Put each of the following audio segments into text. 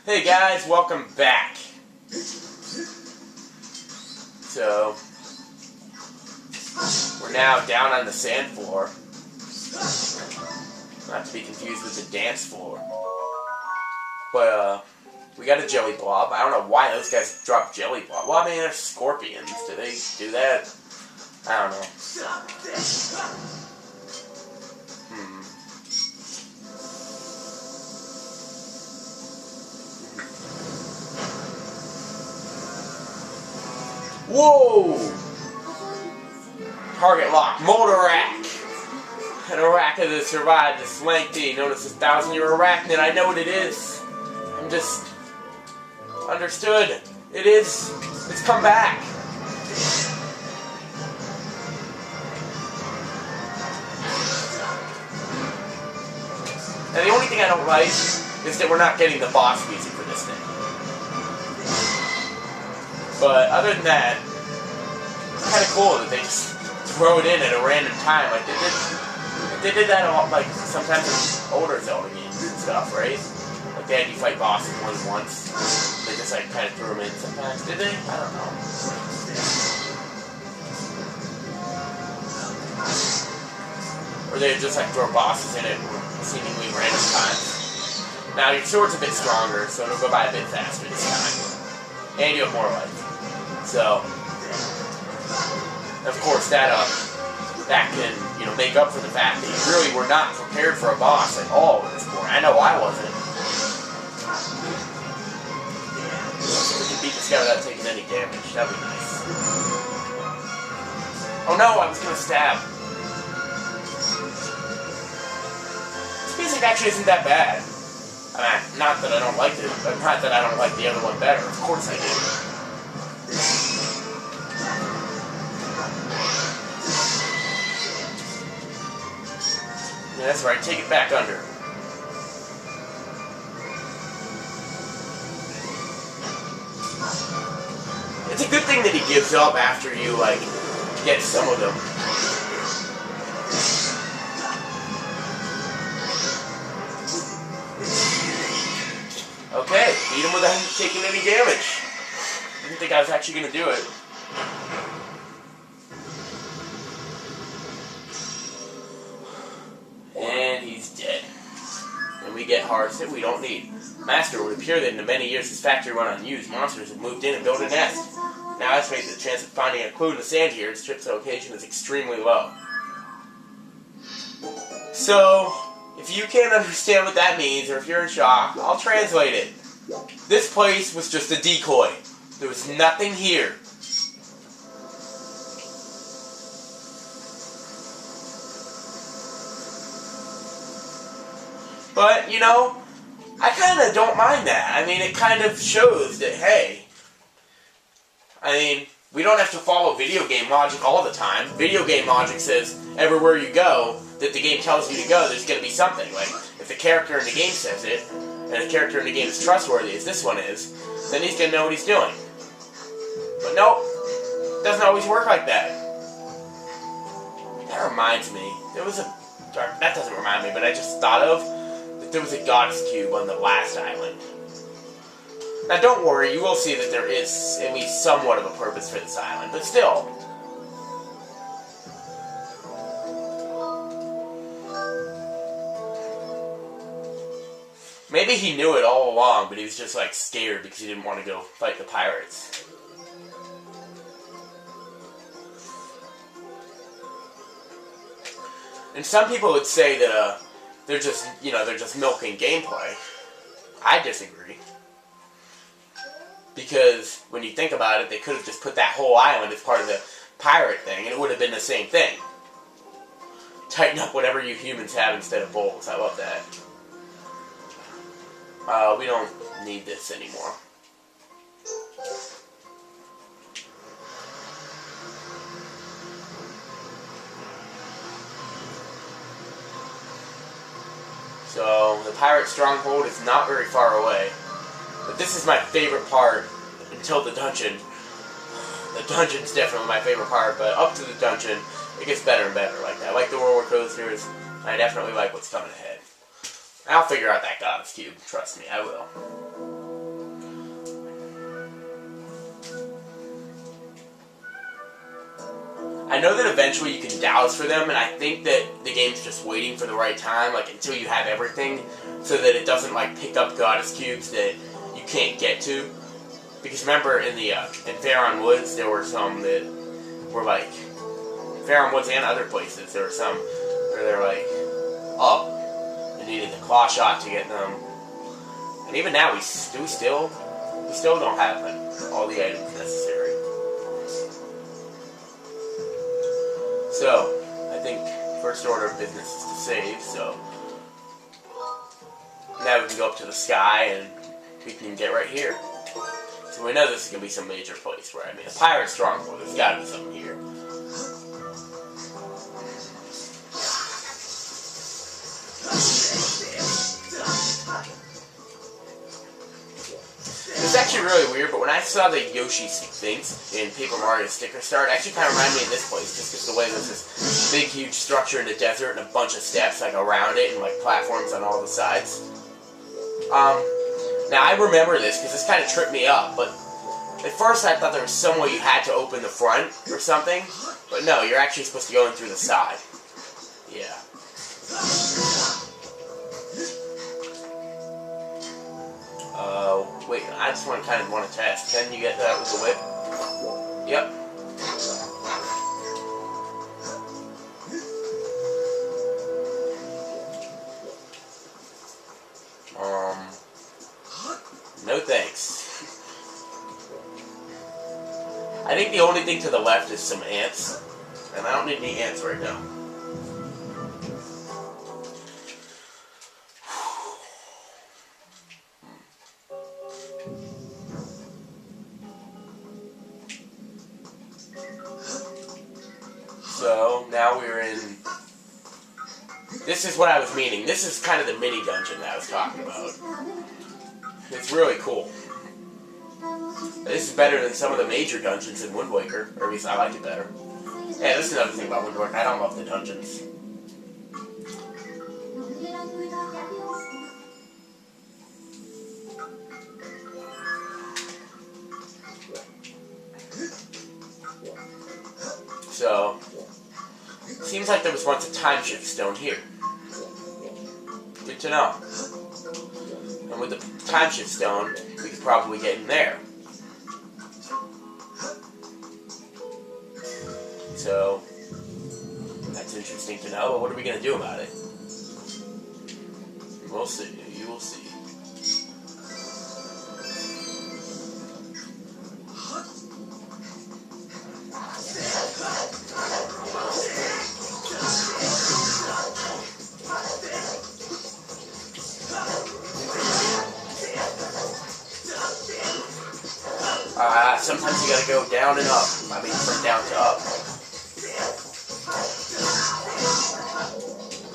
Hey guys, welcome back. So, we're now down on the sand floor. Not to be confused with the dance floor. But, we got a jelly blob. I don't know why those guys drop jelly blob. Well, I mean, they're scorpions. Do they do that? I don't know. Whoa! Target lock. Mold rack. An arachnid that survived this lengthy, known as 1,000-year arachnid. I know what it is. I'm just... understood. It is. It's come back. Now the only thing I don't like is that we're not getting the boss music for this thing. But other than that, it's kind of cool that they just throw it in at a random time. Like they did that a lot, like sometimes in older Zelda games and stuff, right? Like they had you fight bosses more than once. They just like kind of threw them in sometimes. Did they? I don't know. Or they just like throw bosses in it seemingly random times. Now your sword's a bit stronger, so it'll go by a bit faster this time. And you have more life. So, of course, that can, make up for the fact that you really were not prepared for a boss at all at this point. I know I wasn't. We can beat this guy without taking any damage. That'd be nice. Oh no, I was gonna stab. This music actually isn't that bad. I mean, not that I don't like it, but not that I don't like the other one better. Of course I do. Yeah, that's right, take it back under. It's a good thing that he gives up after you, get some of them. Okay, beat him without taking any damage. Didn't think I was actually going to do it. And he's dead. And we get hearts that we don't need. Master, it would appear that in the many years this factory went unused, monsters have moved in and built a nest. Now estimates that the chance of finding a clue in the sand here, its trip's location, is extremely low. So, if you can't understand what that means, or if you're in shock, I'll translate it. This place was just a decoy. There was nothing here. But, I kind of don't mind that. I mean, it kind of shows that, hey, we don't have to follow video game logic all the time. Video game logic says everywhere you go, that the game tells you to go, there's going to be something. Like, if the character in the game says it, and the character in the game is trustworthy, as this one is, then he's going to know what he's doing. But nope, it doesn't always work like that. That reminds me, that doesn't remind me, but I just thought of that there was a goddess cube on the last island. Now don't worry, you will see that there is at least somewhat of a purpose for this island, but still. Maybe he knew it all along, but he was just scared because he didn't want to go fight the pirates. And some people would say that they're just milking gameplay. I disagree. Because when you think about it, they could have just put that whole island as part of the pirate thing, and it would have been the same thing. Tighten up whatever you humans have instead of bowls. I love that. We don't need this anymore. So, the pirate stronghold is not very far away. But this is my favorite part until the dungeon. The dungeon's definitely my favorite part, but up to the dungeon, it gets better and better like that. I like the roller coasters, and I definitely like what's coming ahead. I'll figure out that goddess cube. Trust me, I will. I know that eventually you can douse for them, and I think that the game's just waiting for the right time, like until you have everything, so that it doesn't like pick up goddess cubes that you can't get to. Because remember, in the in Faron Woods, there were some that were like Faron Woods and other places. There were some where they're like up and needed the claw shot to get them. And even now, we still don't have like, all the items necessary. So, I think first order of business is to save, so now we can go up to the sky and we can get right here. So we know this is going to be some major place, right? I mean, a pirate stronghold, there's got to be something here. It's actually really weird, but when I saw the Yoshi Sphinx in Paper Mario Sticker Star, it actually kind of reminded me of this place, just because the way there's this big, huge structure in the desert and a bunch of steps like around it and like platforms on all the sides. Now I remember this because this kind of tripped me up, but at first I thought there was some way you had to open the front or something, but no, you're actually supposed to go in through the side. Yeah. Wait, I just want to test. Can you get that with the whip? Yep. No thanks. I think the only thing to the left is some ants, and I don't need any ants right now. So, now we're in... This is what I was meaning. This is kind of the mini dungeon that I was talking about. It's really cool. This is better than some of the major dungeons in Wind Waker, or at least I like it better. Yeah, this is another thing about Wind Waker. I don't love the dungeons. So, seems like there was once a time shift stone here. Good to know. And with the time shift stone, we could probably get in there. So, that's interesting to know. But what are we going to do about it? We'll see. You will see. Sometimes you gotta go down and up. I mean, from down to up.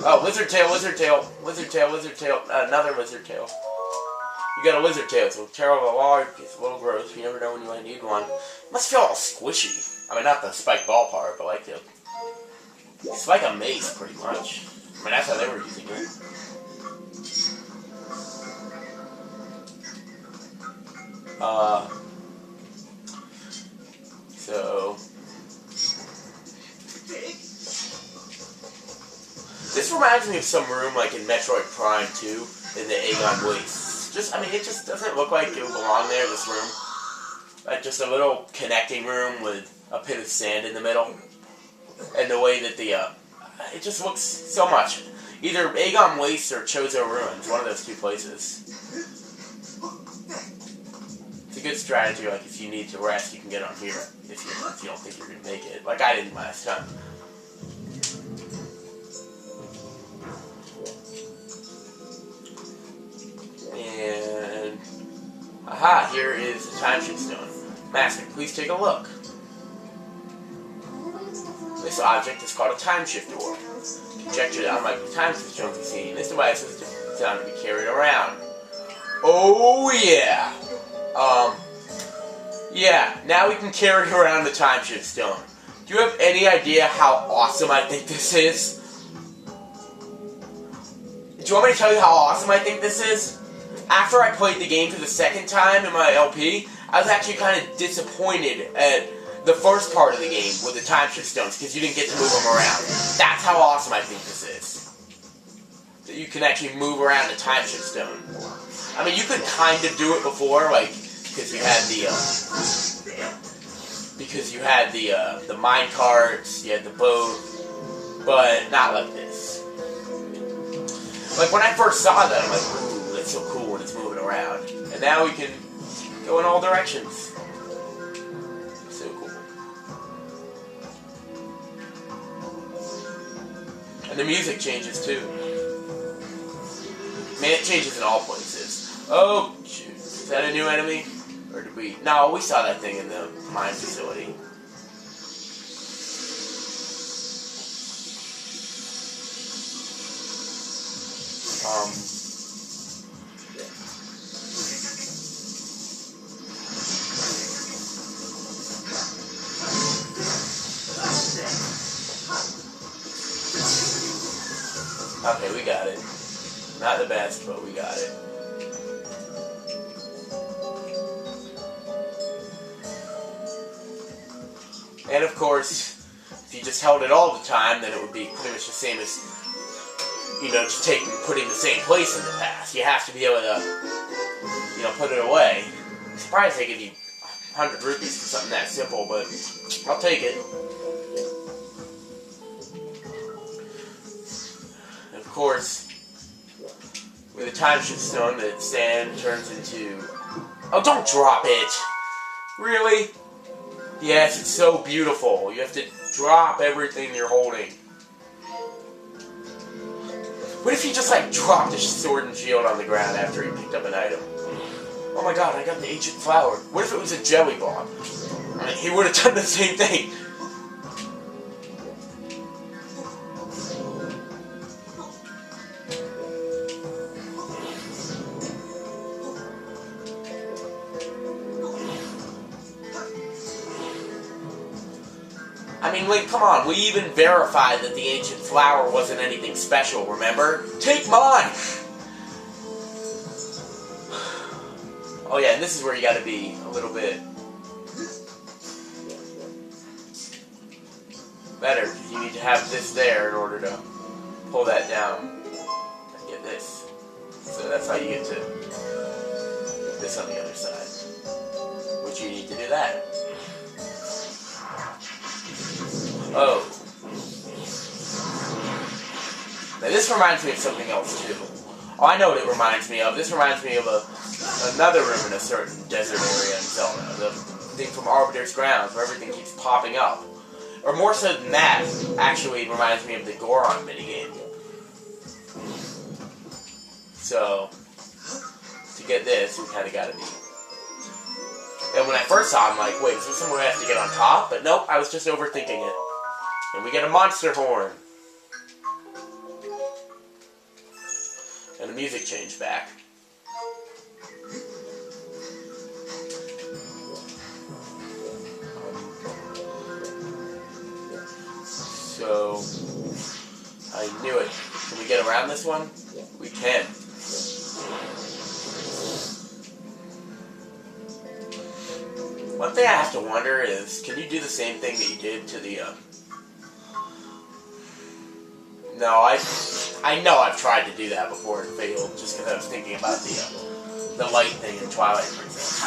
Oh, lizard tail, lizard tail, lizard tail, lizard tail. Another lizard tail. You got a lizard tail, so tail of a log gets a little gross. You never know when you might need one. It must feel all squishy. I mean, not the spiked ball part, but like the... It's like a mace, pretty much. I mean, that's how they were using it. So... This reminds me of some room like in Metroid Prime 2 in the Aegon Wastes. Just, I mean, it just doesn't look like it would belong there, this room. Like just a little connecting room with a pit of sand in the middle. And the way that the, it just looks so much. Either Aegon Wastes or Chozo Ruins, one of those two places. It's a good strategy, like if you need to rest, you can get on here. If you don't think you're going to make it. Like I didn't last time. And... Aha, here is the time shift stone. Master, please take a look. This object is called a time shift door. Conjecture that unlike the time shift stones we've seen, this device is designed to be carried around. Oh yeah! Yeah, now we can carry around the time shift stone. Do you have any idea how awesome I think this is? Do you want me to tell you how awesome I think this is? After I played the game for the second time in my LP, I was actually kind of disappointed at the first part of the game with the time shift stones because you didn't get to move them around. That's how awesome I think this is. That you can actually move around a time shift stone. I mean, you could kind of do it before, like, because you had the mine carts, you had the boat, but not like this. Like, when I first saw that, I'm like, ooh, that's so cool when it's moving around. And now we can go in all directions. So cool. And the music changes, too. Man, it changes in all places. Oh, shoot. Is that a new enemy? Or did we... No, we saw that thing in the mine facility. Okay, we got it. Not the best, but we got it. And of course, if you just held it all the time, then it would be pretty much the same as, you know, just putting the same place in the past. You have to be able to, you know, put it away. I'm surprised they give you 100 rupees for something that simple, but I'll take it. And of course, with a time shift stone, the sand turns into... Oh, don't drop it! Really? Yes, it's so beautiful. You have to drop everything you're holding. What if he just, like, dropped his sword and shield on the ground after he picked up an item? Oh my god, I got the ancient flower. What if it was a jelly bomb? I mean, he would have done the same thing. I mean, Link, come on, we even verified that the ancient flower wasn't anything special, remember? Take mine! Oh yeah, and this is where you gotta be a little bit better, because you need to have this there in order to pull that down and get this. So that's how you get to this on the other side. Which you need to do that. Oh. Now this reminds me of something else too. Oh, I know what it reminds me of. This reminds me of another room in a certain desert area in Zelda. The thing from Arbiter's Grounds where everything keeps popping up. Or more so than that, actually it reminds me of the Goron minigame. So, to get this, we kind of gotta be... And when I first saw it, I'm like, wait, is this somewhere I have to get on top? But nope, I was just overthinking it. And we get a monster horn. And the music changed back. So, I knew it. Can we get around this one? We can. One thing I have to wonder is, can you do the same thing that you did to the, No, I know I've tried to do that before and failed, just because I was thinking about the light thing in Twilight Princess.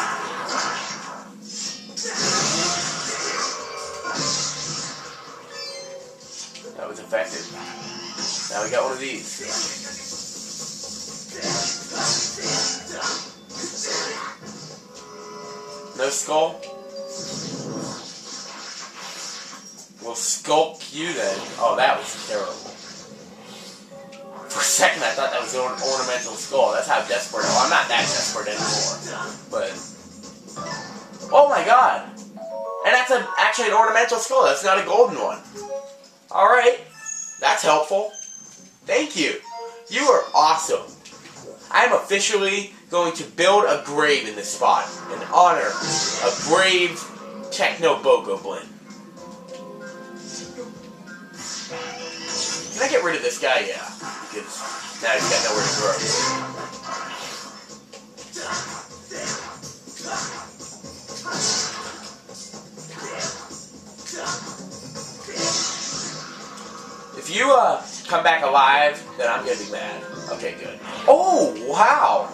That was effective. Now we got one of these. No skull? We'll sculpt you then. Oh, that was terrible. For a second I thought that was an ornamental skull. That's how desperate. Well, I'm not that desperate anymore. But... Oh my god! And that's actually an ornamental skull. That's not a golden one. Alright. That's helpful. Thank you. You are awesome. I am officially going to build a grave in this spot in honor of brave Techno Bokoblin. Can I get rid of this guy? Yeah. Because now he's got nowhere to grow. If you come back alive, then I'm gonna be mad. Okay, good. Oh, wow!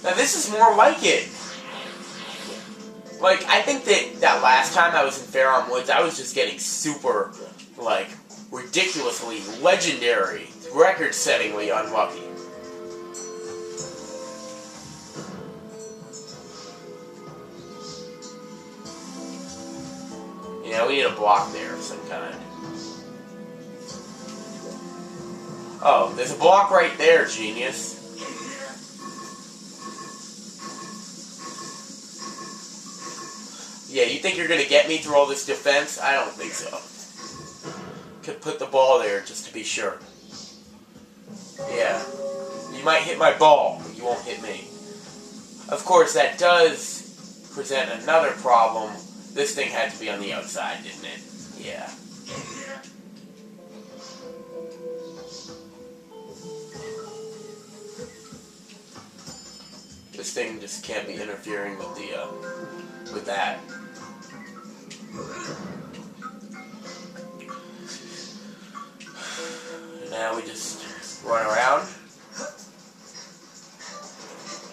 Now this is more like it. Like, I think that last time I was in Faron Woods, I was just getting super, like, ridiculously, legendary, record-settingly unlucky. Yeah, we need a block there of some kind. Oh, there's a block right there, genius. Yeah, you think you're gonna get me through all this defense? I don't think so. Could put the ball there just to be sure. Yeah. You might hit my ball, but you won't hit me. Of course, that does present another problem. This thing had to be on the outside, didn't it? Yeah. This thing just can't be interfering with the, with that. Now we just run around,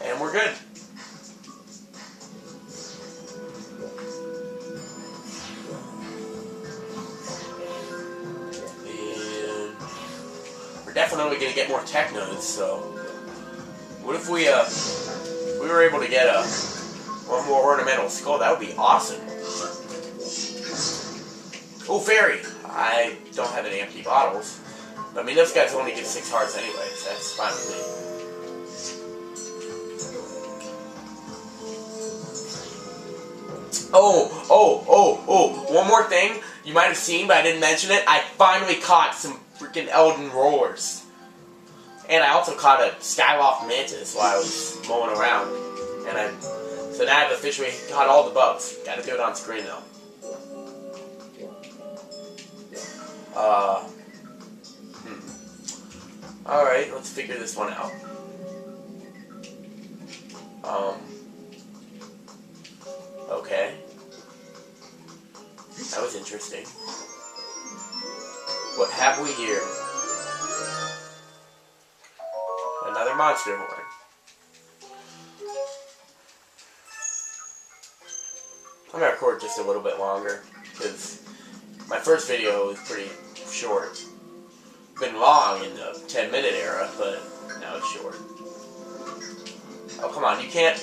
and we're good. And we're definitely going to get more tech nodes, so what if we were able to get one more ornamental skull? That would be awesome. Oh, fairy! I don't have any empty bottles. I mean, those guys only give 6 hearts anyway, so that's fine with me. Oh, one more thing you might have seen, but I didn't mention it. I finally caught some freaking Elden Rollers. And I also caught a Skyloft Mantis while I was mowing around. So now I've officially caught all the bugs. Gotta do it on screen, though. Alright, let's figure this one out. Okay. That was interesting. What have we here? Another monster horn. I'm gonna record just a little bit longer, because my first video was pretty short. Been long in the 10-minute era, but now it's short. Oh, come on, you can't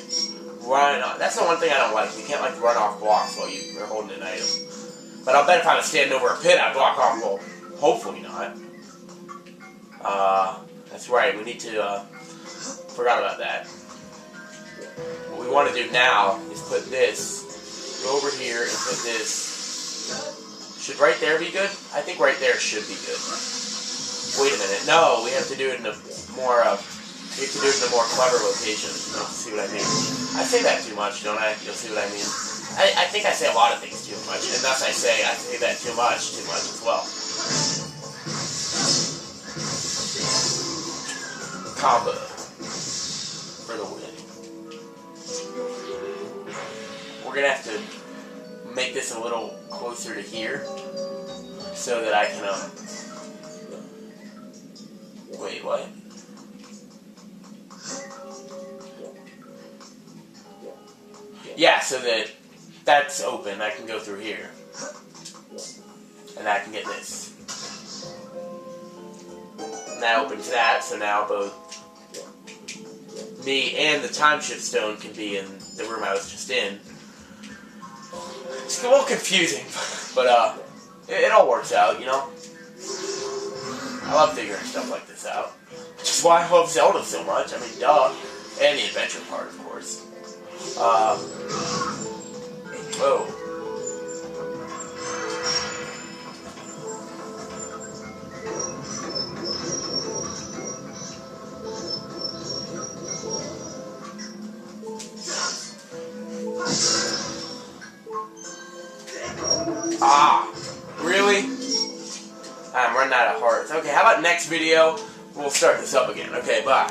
run on. That's the one thing I don't like. You can't, like, run off blocks while you're holding an item. But I'll bet if I was standing over a pit, I'd block off. Well, hopefully not. That's right, we need to, forgot about that. What we want to do now is put this, go over here and put this. Should right there be good? I think right there should be good. Wait a minute. No, we have to do it in a more, clever location. You'll see what I mean. I say that too much, don't I? You'll see what I mean. I think I say a lot of things too much, and thus I say that too much as well. Combo for the win. We're gonna have to make this a little closer to here so that I can wait, what? Yeah, so that that's open. I can go through here. And I can get this. And that opens that, so now both me and the time shift stone can be in the room I was just in. It's a little confusing, but it all works out, you know? I love figuring stuff like this out. Which is why I love Zelda so much. I mean, duh. And the adventure part, of course. Whoa. Ah, really? I'm running out of hearts. Okay, how about next video, we'll start this up again. Okay, bye.